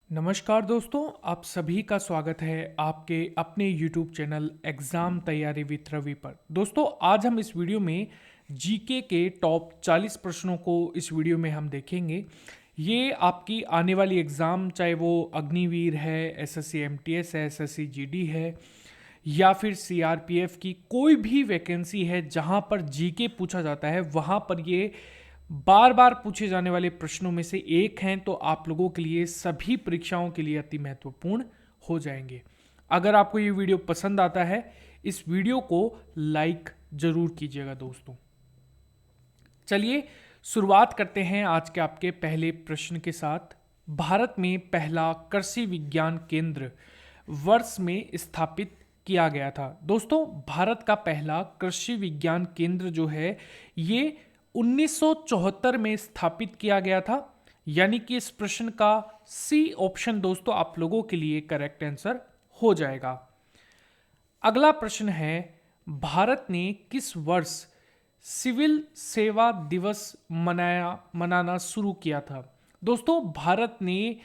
नमस्कार दोस्तों, आप सभी का स्वागत है आपके अपने YouTube चैनल एग्ज़ाम तैयारी विद रवि पर। दोस्तों, आज हम इस वीडियो में जीके के टॉप 40 प्रश्नों को इस वीडियो में हम देखेंगे। ये आपकी आने वाली एग्ज़ाम, चाहे वो अग्निवीर है, एसएससी एमटीएस है, एसएससी जीडी है या फिर सीआरपीएफ की कोई भी वैकेंसी है जहाँ पर जीके पूछा जाता है, वहाँ पर ये बार बार पूछे जाने वाले प्रश्नों में से एक हैं, तो आप लोगों के लिए सभी परीक्षाओं के लिए अति महत्वपूर्ण हो जाएंगे। अगर आपको ये वीडियो पसंद आता है, इस वीडियो को लाइक जरूर कीजिएगा दोस्तों। चलिए शुरुआत करते हैं आज के आपके पहले प्रश्न के साथ। भारत में पहला कृषि विज्ञान केंद्र वर्ष में स्थापित किया गया था। दोस्तों, भारत का पहला कृषि विज्ञान केंद्र जो है ये 1974 में स्थापित किया गया था। यानी कि इस प्रश्न का सी ऑप्शन दोस्तों आप लोगों के लिए करेक्ट आंसर हो जाएगा। अगला प्रश्न है, भारत ने किस वर्ष सिविल सेवा दिवस मनाना शुरू किया था? दोस्तों, भारत ने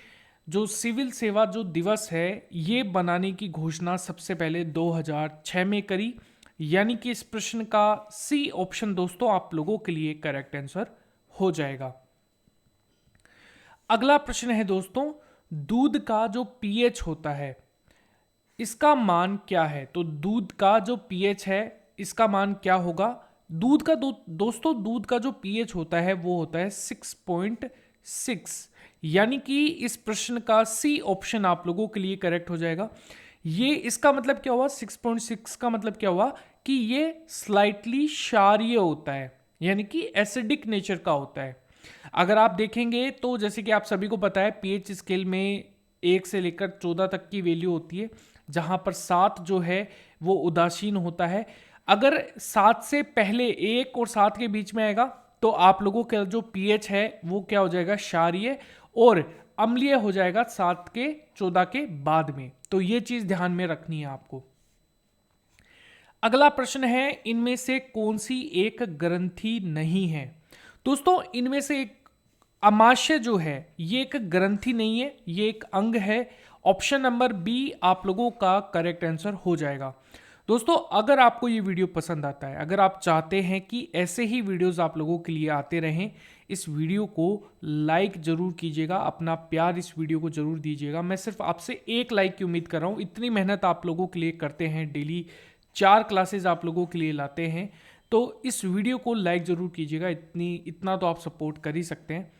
जो सिविल सेवा जो दिवस है ये बनाने की घोषणा सबसे पहले 2006 में करी। यानी कि इस प्रश्न का सी ऑप्शन दोस्तों आप लोगों के लिए करेक्ट आंसर हो जाएगा। अगला प्रश्न है दोस्तों, दूध का जो पीएच होता है इसका मान क्या है? तो दूध का जो पीएच है इसका मान क्या होगा? दूध का दोस्तों दूध का जो पीएच होता है वो होता है 6.6। यानी कि इस प्रश्न का सी ऑप्शन आप लोगों के लिए करेक्ट हो जाएगा। ये इसका मतलब क्या हुआ? 6.6 का मतलब क्या हुआ कि ये स्लाइटली क्षारीय होता है, यानी कि एसिडिक नेचर का होता है। अगर आप देखेंगे तो जैसे कि आप सभी को पता है पीएच स्केल में 1 से लेकर 14 तक की वैल्यू होती है, जहां पर 7 जो है वो उदासीन होता है। अगर 7 से पहले 1 और 7 के बीच में आएगा तो आप लोगों का जो पीएच है वो क्या हो जाएगा? क्षारीय और अम्लीय हो जाएगा 7 के 14 के बाद में। तो ये चीज ध्यान में रखनी है आपको। अगला प्रश्न है, इनमें से कौन सी एक ग्रंथि नहीं है? दोस्तों, इनमें से एक अमाशय जो है ये एक ग्रंथि नहीं है, ये एक अंग है। ऑप्शन नंबर बी आप लोगों का करेक्ट आंसर हो जाएगा। दोस्तों, अगर आपको ये वीडियो पसंद आता है, अगर आप चाहते हैं कि ऐसे ही वीडियोस आप लोगों के लिए आते रहें, इस वीडियो को लाइक जरूर कीजिएगा, अपना प्यार इस वीडियो को जरूर दीजिएगा। मैं सिर्फ आपसे एक लाइक की उम्मीद कर रहा हूँ। इतनी मेहनत आप लोगों के लिए करते हैं, डेली 4 क्लासेस आप लोगों के लिए लाते हैं, तो इस वीडियो को लाइक जरूर कीजिएगा। इतना तो आप सपोर्ट कर ही सकते हैं।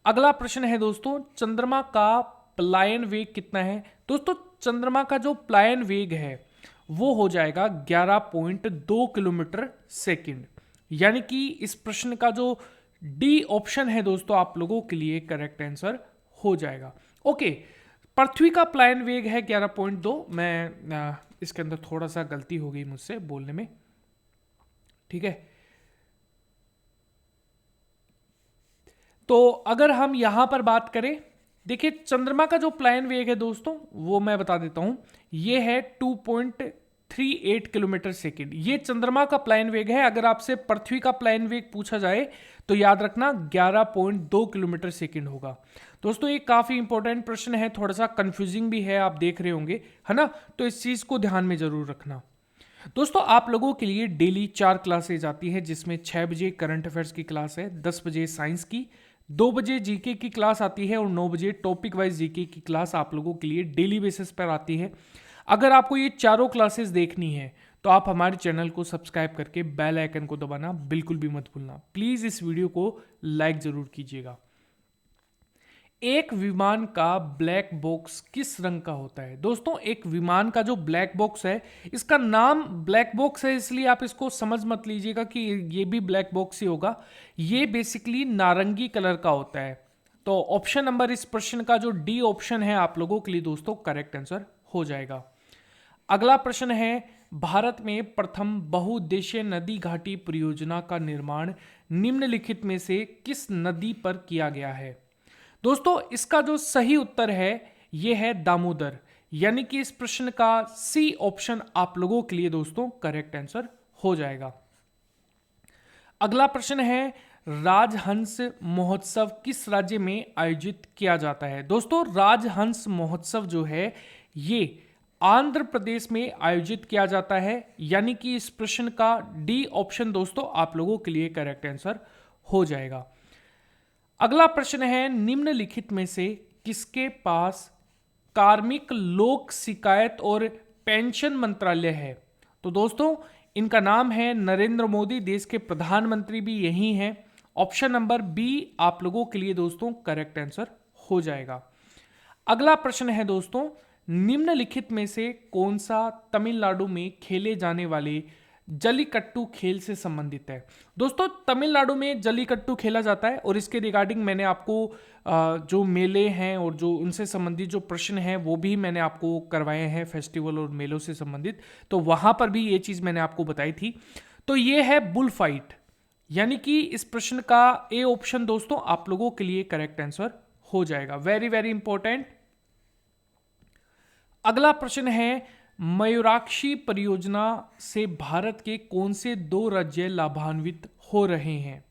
अगला प्रश्न है दोस्तों, चंद्रमा का पलायन वेग कितना है? दोस्तों, चंद्रमा का जो पलायन वेग है वो हो जाएगा 11.2 किलोमीटर सेकंड। यानी कि इस प्रश्न का जो डी ऑप्शन है दोस्तों आप लोगों के लिए करेक्ट आंसर हो जाएगा। ओके, पृथ्वी का पलायन वेग है 11.2। मैं इसके अंदर थोड़ा सा गलती हो गई मुझसे बोलने में, ठीक है। तो अगर हम यहां पर बात करें, देखिए चंद्रमा का जो पलायन वेग है दोस्तों वो मैं बता देता हूं, ये है 2.38 किलोमीटर सेकेंड। ये चंद्रमा का पलायन वेग है। अगर आपसे पृथ्वी का पलायन वेग पूछा जाए तो याद रखना 11.2 किलोमीटर सेकेंड होगा। दोस्तों, ये काफी इंपॉर्टेंट प्रश्न है, थोड़ा सा कंफ्यूजिंग भी है, आप देख रहे होंगे, है ना? तो इस चीज को ध्यान में जरूर रखना। दोस्तों, आप लोगों के लिए डेली 4 क्लासेज आती है, जिसमें 6 बजे करंट अफेयर्स की क्लास है, 10 बजे साइंस की, 2 बजे जीके की क्लास आती है और 9 बजे टॉपिक वाइज जीके की क्लास आप लोगों के लिए डेली बेसिस पर आती है। अगर आपको ये चारों क्लासेस देखनी है तो आप हमारे चैनल को सब्सक्राइब करके बेल आइकन को दबाना बिल्कुल भी मत भूलना। प्लीज इस वीडियो को लाइक जरूर कीजिएगा। एक विमान का ब्लैक बॉक्स किस रंग का होता है? दोस्तों, एक विमान का जो ब्लैक बॉक्स है, इसका नाम ब्लैक बॉक्स है इसलिए आप इसको समझ मत लीजिएगा कि ये भी ब्लैक बॉक्स ही होगा। ये बेसिकली नारंगी कलर का होता है। तो ऑप्शन नंबर इस प्रश्न का जो डी ऑप्शन है आप लोगों के लिए दोस्तों करेक्ट आंसर हो जाएगा। अगला प्रश्न है, भारत में प्रथम बहुउद्देशीय नदी घाटी परियोजना का निर्माण निम्नलिखित में से किस नदी पर किया गया है? दोस्तों, इसका जो सही उत्तर है यह है दामोदर। यानी कि इस प्रश्न का सी ऑप्शन आप लोगों के लिए दोस्तों करेक्ट आंसर हो जाएगा। अगला प्रश्न है, राजहंस महोत्सव किस राज्य में आयोजित किया जाता है? दोस्तों, राजहंस महोत्सव जो है ये आंध्र प्रदेश में आयोजित किया जाता है, यानी कि इस प्रश्न का डी ऑप्शन दोस्तों आप लोगों के लिए करेक्ट आंसर हो जाएगा। अगला प्रश्न है, निम्नलिखित में से किसके पास कार्मिक लोक शिकायत और पेंशन मंत्रालय है? तो दोस्तों, इनका नाम है नरेंद्र मोदी, देश के प्रधानमंत्री भी यही हैं। ऑप्शन नंबर बी आप लोगों के लिए दोस्तों करेक्ट आंसर हो जाएगा। अगला प्रश्न है दोस्तों, निम्नलिखित में से कौन सा तमिलनाडु में खेले जाने वाले जल्लीकट्टू खेल से संबंधित है? दोस्तों, तमिलनाडु में जल्लीकट्टू खेला जाता है और इसके रिगार्डिंग मैंने आपको जो मेले हैं और जो उनसे संबंधित जो प्रश्न हैं वो भी मैंने आपको करवाए हैं, फेस्टिवल और मेलों से संबंधित, तो वहां पर भी ये चीज मैंने आपको बताई थी। तो ये है बुल फाइट, यानी कि इस प्रश्न का ए ऑप्शन दोस्तों आप लोगों के लिए करेक्ट आंसर हो जाएगा। Very very important. अगला प्रश्न है, मयूराक्षी परियोजना से भारत के कौन से 2 राज्य लाभान्वित हो रहे हैं?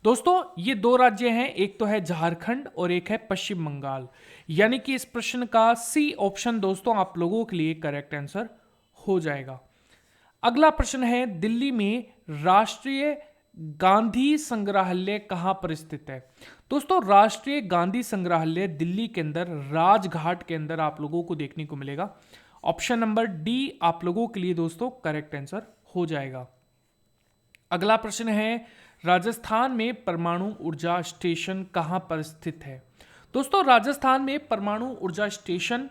दोस्तों, ये 2 राज्य हैं, एक तो है झारखंड और एक है पश्चिम बंगाल, यानी कि इस प्रश्न का सी ऑप्शन दोस्तों आप लोगों के लिए करेक्ट आंसर हो जाएगा। अगला प्रश्न है, दिल्ली में राष्ट्रीय गांधी संग्रहालय कहां पर स्थित है? दोस्तों, राष्ट्रीय गांधी संग्रहालय दिल्ली के अंदर राजघाट के अंदर आप लोगों को देखने को मिलेगा। ऑप्शन नंबर डी आप लोगों के लिए दोस्तों करेक्ट आंसर हो जाएगा। अगला प्रश्न है, राजस्थान में परमाणु ऊर्जा स्टेशन कहां पर स्थित है? दोस्तों, राजस्थान में परमाणु ऊर्जा स्टेशन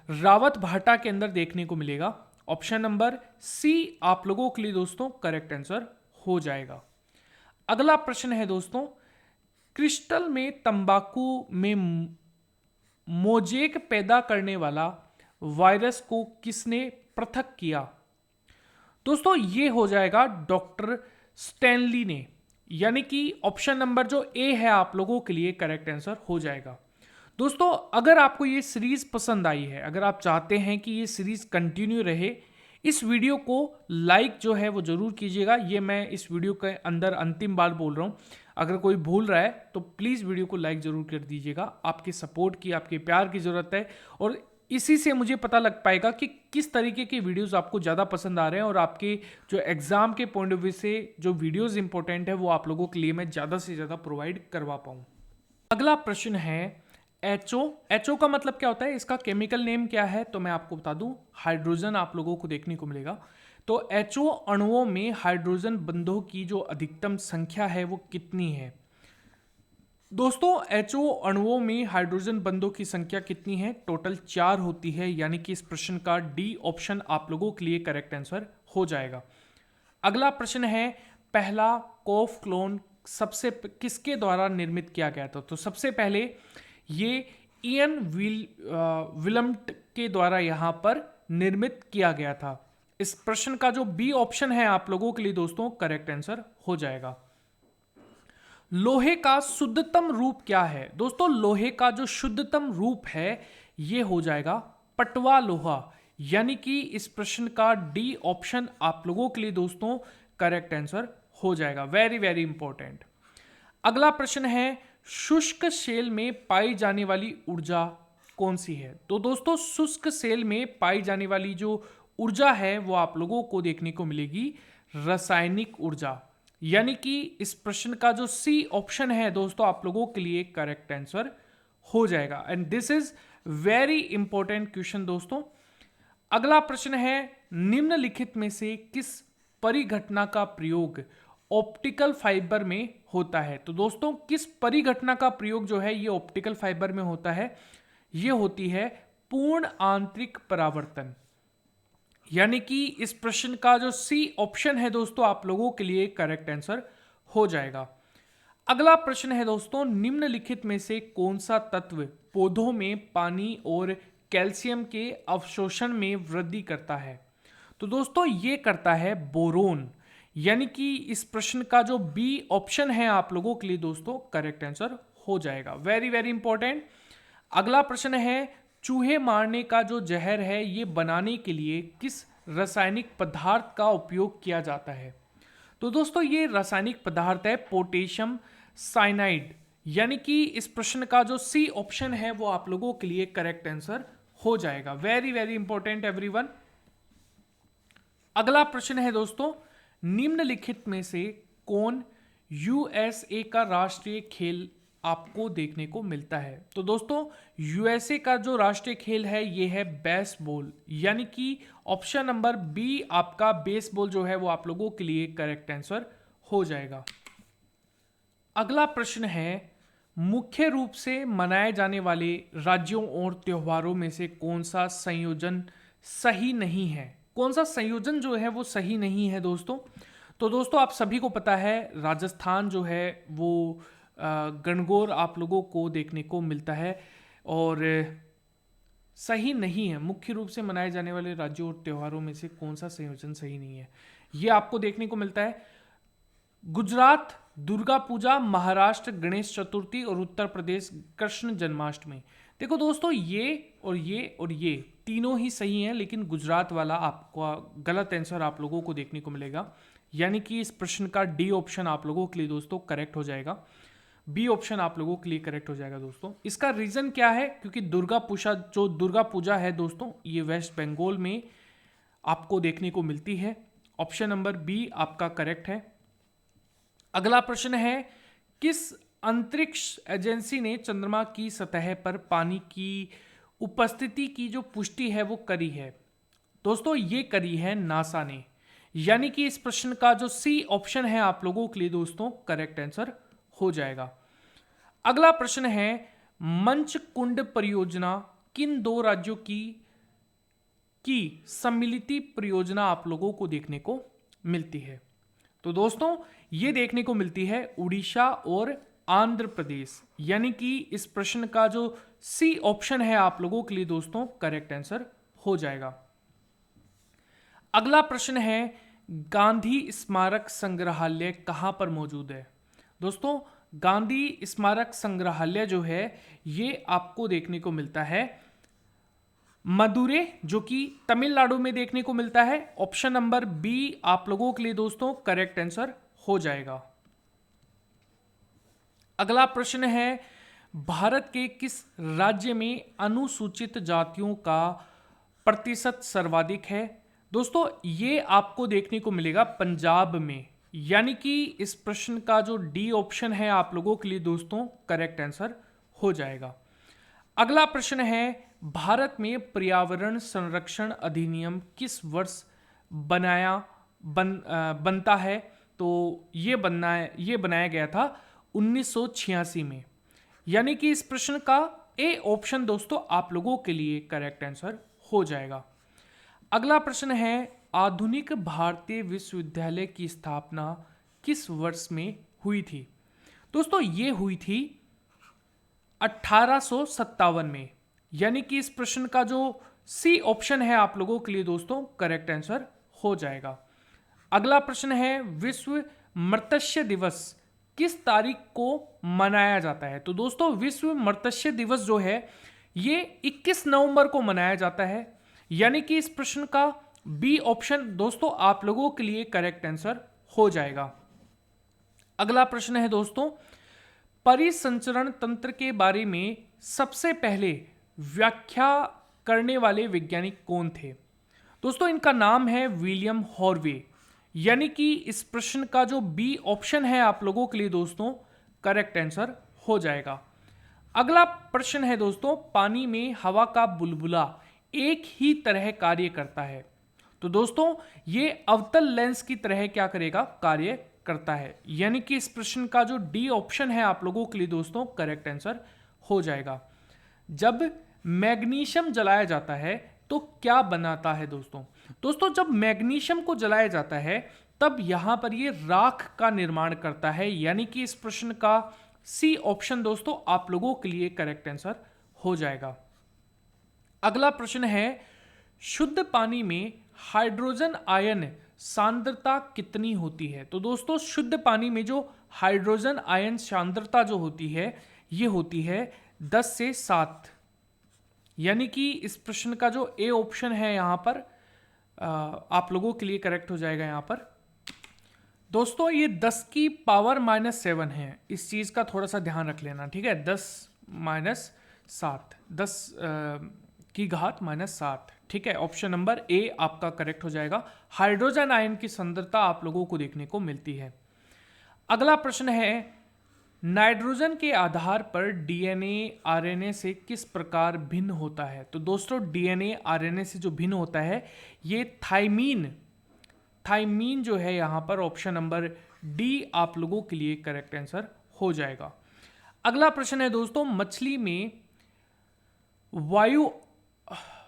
रावत भाटा के अंदर देखने को मिलेगा। ऑप्शन नंबर सी आप लोगों के लिए दोस्तों करेक्ट आंसर हो जाएगा। अगला प्रश्न है दोस्तों, क्रिस्टल में तंबाकू में मोजेक पैदा करने वाला वायरस को किसने पृथक किया? दोस्तों, ये हो जाएगा डॉक्टर स्टैनली ने, यानी कि ऑप्शन नंबर जो ए है आप लोगों के लिए करेक्ट आंसर हो जाएगा। दोस्तों, अगर आपको ये सीरीज पसंद आई है, अगर आप चाहते हैं कि ये सीरीज कंटिन्यू रहे, इस वीडियो को लाइक जो है वो जरूर कीजिएगा। ये मैं इस वीडियो के अंदर अंतिम बार बोल रहा हूँ, अगर कोई भूल रहा है तो प्लीज़ वीडियो को लाइक जरूर कर दीजिएगा। आपके सपोर्ट की, आपके प्यार की ज़रूरत है और इसी से मुझे पता लग पाएगा कि किस तरीके के वीडियोस आपको ज़्यादा पसंद आ रहे हैं और आपके जो एग्ज़ाम के पॉइंट ऑफ व्यू से जो वीडियोस इंपॉर्टेंट है वो आप लोगों के लिए मैं ज़्यादा से ज़्यादा प्रोवाइड करवा पाऊँ। अगला प्रश्न है, एचओ। एचओ का मतलब क्या होता है, इसका केमिकल नेम क्या है? तो मैं आपको बता दूं, हाइड्रोजन आप लोगों को देखने को मिलेगा। तो एचओ अणुओं में हाइड्रोजन बंधों की जो अधिकतम संख्या है वो कितनी है? दोस्तों, एचओ अणुओं में हाइड्रोजन बंधों की संख्या कितनी है? टोटल 4 होती है, यानी कि इस प्रश्न का डी ऑप्शन आप लोगों के लिए करेक्ट आंसर हो जाएगा। अगला प्रश्न है, पहला कोफ क्लोन सबसे किसके द्वारा निर्मित किया गया था? तो सबसे पहले ये इयन विलम्ट के द्वारा यहां पर निर्मित किया गया था। इस प्रश्न का जो बी ऑप्शन है आप लोगों के लिए दोस्तों करेक्ट आंसर हो जाएगा। लोहे का शुद्धतम रूप क्या है? दोस्तों, लोहे का जो शुद्धतम रूप है ये हो जाएगा पटवा लोहा, यानी कि इस प्रश्न का डी ऑप्शन आप लोगों के लिए दोस्तों करेक्ट आंसर हो जाएगा। Very very important. अगला प्रश्न है, शुष्क सेल में पाई जाने वाली ऊर्जा कौन सी है? तो दोस्तों, शुष्क सेल में पाई जाने वाली जो ऊर्जा है वो आप लोगों को देखने को मिलेगी रासायनिक ऊर्जा, यानी कि इस प्रश्न का जो सी ऑप्शन है दोस्तों आप लोगों के लिए करेक्ट आंसर हो जाएगा। And this is very important question दोस्तों। अगला प्रश्न है, निम्नलिखित में से किस परिघटना का प्रयोग ऑप्टिकल फाइबर में होता है? तो दोस्तों, किस परिघटना का प्रयोग जो है ये ऑप्टिकल फाइबर में होता है? ये होती है पूर्ण आंतरिक परावर्तन, यानी कि इस प्रश्न का जो सी ऑप्शन है दोस्तों आप लोगों के लिए करेक्ट आंसर हो जाएगा। अगला प्रश्न है दोस्तों, निम्नलिखित में से कौन सा तत्व पौधों में पानी और कैल्शियम के अवशोषण में वृद्धि करता है? तो दोस्तों, ये करता है बोरोन, यानी कि इस प्रश्न का जो बी ऑप्शन है आप लोगों के लिए दोस्तों करेक्ट आंसर हो जाएगा। Very very important. अगला प्रश्न है, चूहे मारने का जो जहर है ये बनाने के लिए किस रासायनिक पदार्थ का उपयोग किया जाता है? तो दोस्तों ये रासायनिक पदार्थ है पोटेशियम साइनाइड, यानी कि इस प्रश्न का जो सी ऑप्शन है वो आप लोगों के लिए करेक्ट आंसर हो जाएगा। Very very important everyone. अगला प्रश्न है दोस्तों, निम्नलिखित में से कौन यूएसए का राष्ट्रीय खेल आपको देखने को मिलता है? तो दोस्तों यूएसए का जो राष्ट्रीय खेल है ये है बेसबॉल, यानी कि ऑप्शन नंबर बी आपका बेसबॉल जो है वो आप लोगों के लिए करेक्ट आंसर हो जाएगा। अगला प्रश्न है, मुख्य रूप से मनाए जाने वाले राज्यों और त्योहारों में से कौन सा संयोजन सही नहीं है? कौन सा संयोजन जो है वो सही नहीं है दोस्तों? तो दोस्तों आप सभी को पता है राजस्थान जो है वो गणगौर आप लोगों को देखने को मिलता है और सही नहीं है। मुख्य रूप से मनाए जाने वाले राज्यों और त्योहारों में से कौन सा संयोजन सही नहीं है, ये आपको देखने को मिलता है गुजरात दुर्गा पूजा, महाराष्ट्र गणेश चतुर्थी और उत्तर प्रदेश कृष्ण जन्माष्टमी। देखो दोस्तों ये और ये और ये तीनों ही सही हैं, लेकिन गुजरात वाला आपको गलत आंसर आप लोगों को देखने को मिलेगा, यानी कि इस प्रश्न का डी ऑप्शन आप लोगों के लिए दोस्तों करेक्ट हो जाएगा। बी ऑप्शन आप लोगों के लिए करेक्ट हो जाएगा दोस्तों। इसका रीजन क्या है? क्योंकि दुर्गा पूजा है दोस्तों ये वेस्ट बंगाल में आपको देखने को मिलती है। ऑप्शन नंबर बी आपका करेक्ट है। अगला प्रश्न है, किस अंतरिक्ष एजेंसी ने चंद्रमा की सतह पर पानी की उपस्थिति की जो पुष्टि है वो करी है? दोस्तों ये करी है नासा ने, यानी कि इस प्रश्न का जो सी ऑप्शन है आप लोगों के लिए दोस्तों करेक्ट आंसर हो जाएगा। अगला प्रश्न है, मंच कुंड परियोजना किन दो राज्यों की सम्मिलित परियोजना आप लोगों को देखने को मिलती है? तो दोस्तों ये देखने को मिलती है उड़ीसा और आंध्र प्रदेश, यानी कि इस प्रश्न का जो सी ऑप्शन है आप लोगों के लिए दोस्तों करेक्ट आंसर हो जाएगा। अगला प्रश्न है, गांधी स्मारक संग्रहालय कहां पर मौजूद है? दोस्तों गांधी स्मारक संग्रहालय जो है ये आपको देखने को मिलता है मदुरै, जो कि तमिलनाडु में देखने को मिलता है। ऑप्शन नंबर बी आप लोगों के लिए दोस्तों करेक्ट आंसर हो जाएगा। अगला प्रश्न है, भारत के किस राज्य में अनुसूचित जातियों का प्रतिशत सर्वाधिक है? दोस्तों ये आपको देखने को मिलेगा पंजाब में, यानी कि इस प्रश्न का जो डी ऑप्शन है आप लोगों के लिए दोस्तों करेक्ट आंसर हो जाएगा। अगला प्रश्न है, भारत में पर्यावरण संरक्षण अधिनियम किस वर्ष बनता है? तो ये बनाया गया था 1986 में, यानी कि इस प्रश्न का ए ऑप्शन दोस्तों आप लोगों के लिए करेक्ट आंसर हो जाएगा। अगला प्रश्न है, आधुनिक भारतीय विश्वविद्यालय की स्थापना किस वर्ष में हुई थी? दोस्तों ये हुई थी 1857 में, यानी कि इस प्रश्न का जो सी ऑप्शन है आप लोगों के लिए दोस्तों करेक्ट आंसर हो जाएगा। अगला प्रश्न है, विश्व मत्स्य दिवस किस तारीख को मनाया जाता है? तो दोस्तों विश्व मत्स्य दिवस जो है ये 21 नवंबर को मनाया जाता है, यानी कि इस प्रश्न का बी ऑप्शन दोस्तों आप लोगों के लिए करेक्ट आंसर हो जाएगा। अगला प्रश्न है दोस्तों, परिसंचरण तंत्र के बारे में सबसे पहले व्याख्या करने वाले वैज्ञानिक कौन थे? दोस्तों इनका नाम है विलियम हॉर्वे, यानी कि इस प्रश्न का जो बी ऑप्शन है आप लोगों के लिए दोस्तों करेक्ट आंसर हो जाएगा। अगला प्रश्न है दोस्तों, पानी में हवा का बुलबुला एक ही तरह कार्य करता है? तो दोस्तों ये अवतल लेंस की तरह क्या करेगा? कार्य करता है, यानी कि इस प्रश्न का जो डी ऑप्शन है आप लोगों के लिए दोस्तों करेक्ट आंसर हो जाएगा। जब मैग्नीशियम जलाया जाता है तो क्या बनाता है दोस्तों? दोस्तों जब मैग्नीशियम को जलाया जाता है तब यहां पर ये राख का निर्माण करता है, यानी कि इस प्रश्न का सी ऑप्शन दोस्तों आप लोगों के लिए करेक्ट आंसर हो जाएगा। अगला प्रश्न है, शुद्ध पानी में हाइड्रोजन आयन सांद्रता कितनी होती है? तो दोस्तों शुद्ध पानी में जो हाइड्रोजन आयन सांद्रता जो होती है ये होती है 10 से 7, यानी कि इस प्रश्न का जो ए ऑप्शन है यहां पर आप लोगों के लिए करेक्ट हो जाएगा। यहां पर दोस्तों ये 10 की पावर -7 है, इस चीज़ का थोड़ा सा ध्यान रख लेना, ठीक है। 10 माइनस 7, 10 की घात -7, ठीक है। ऑप्शन नंबर ए आपका करेक्ट हो जाएगा। हाइड्रोजन आयन की सांद्रता आप लोगों को देखने को मिलती है। अगला प्रश्न है, नाइट्रोजन के आधार पर डीएनए आरएनए से किस प्रकार भिन्न होता है? तो दोस्तों डीएनए आरएनए से जो भिन्न होता है ये थाइमीन जो है यहां पर ऑप्शन नंबर डी आप लोगों के लिए करेक्ट आंसर हो जाएगा। अगला प्रश्न है दोस्तों, मछली में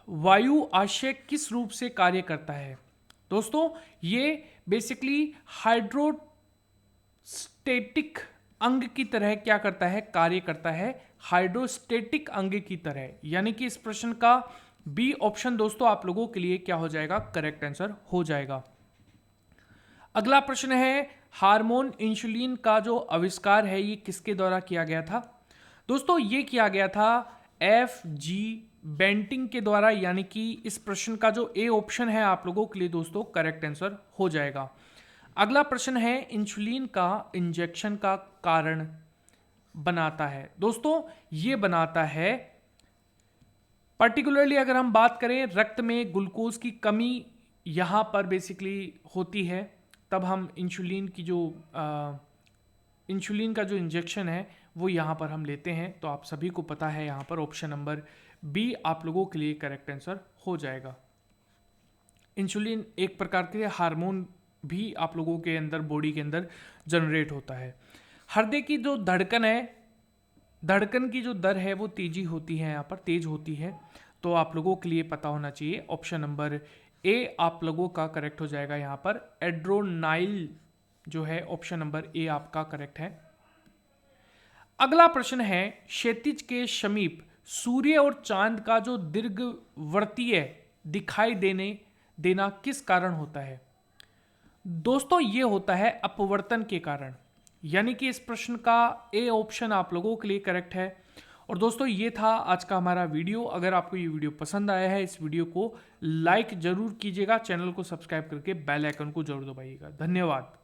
वायु आशय किस रूप से कार्य करता है? दोस्तों ये बेसिकली हाइड्रोस्टेटिक अंग की तरह क्या करता है, कार्य करता है, हाइड्रोस्टेटिक अंग की तरह। यानी कि इस प्रश्न का बी ऑप्शन दोस्तों आप लोगों के लिए क्या हो जाएगा, करेक्ट आंसर हो जाएगा। अगला प्रश्न है, हार्मोन इंसुलिन का जो आविष्कार है ये किसके द्वारा किया गया था? दोस्तों ये किया गया था FG बेंटिंग के द्वारा। यानी कि इस प्रश्न का जो ए ऑप्शन है आप लोगों के लिए दोस्तों करेक्ट आंसर हो जाएगा। अगला प्रश्न है, इंसुलिन का इंजेक्शन का कारण बनाता है? दोस्तों ये बनाता है, पर्टिकुलरली अगर हम बात करें रक्त में ग्लूकोज की कमी यहां पर बेसिकली होती है, तब हम इंसुलिन का जो इंजेक्शन है वो यहाँ पर हम लेते हैं। तो आप सभी को पता है यहाँ पर ऑप्शन नंबर बी आप लोगों के लिए करेक्ट आंसर हो जाएगा। इंसुलिन एक प्रकार के हार्मोन भी आप लोगों के अंदर बॉडी के अंदर जनरेट होता है। हृदय की जो धड़कन है, धड़कन की जो दर है वो तेजी होती है, यहाँ पर तेज होती है। तो आप लोगों के लिए पता होना चाहिए, ऑप्शन नंबर ए आप लोगों का करेक्ट हो जाएगा। यहाँ पर एड्रोनाइल जो है ऑप्शन नंबर ए आपका करेक्ट है। अगला प्रश्न है, क्षैतिज के समीप सूर्य और चांद का जो दीर्घवृत्तीय दिखाई देना किस कारण होता है? दोस्तों ये होता है अपवर्तन के कारण। यानी कि इस प्रश्न का ए ऑप्शन आप लोगों के लिए करेक्ट है। और दोस्तों ये था आज का हमारा वीडियो। अगर आपको ये वीडियो पसंद आया है, इस वीडियो को लाइक जरूर कीजिएगा, चैनल को सब्सक्राइब करके बेल आइकन को जरूर दबाइएगा। धन्यवाद।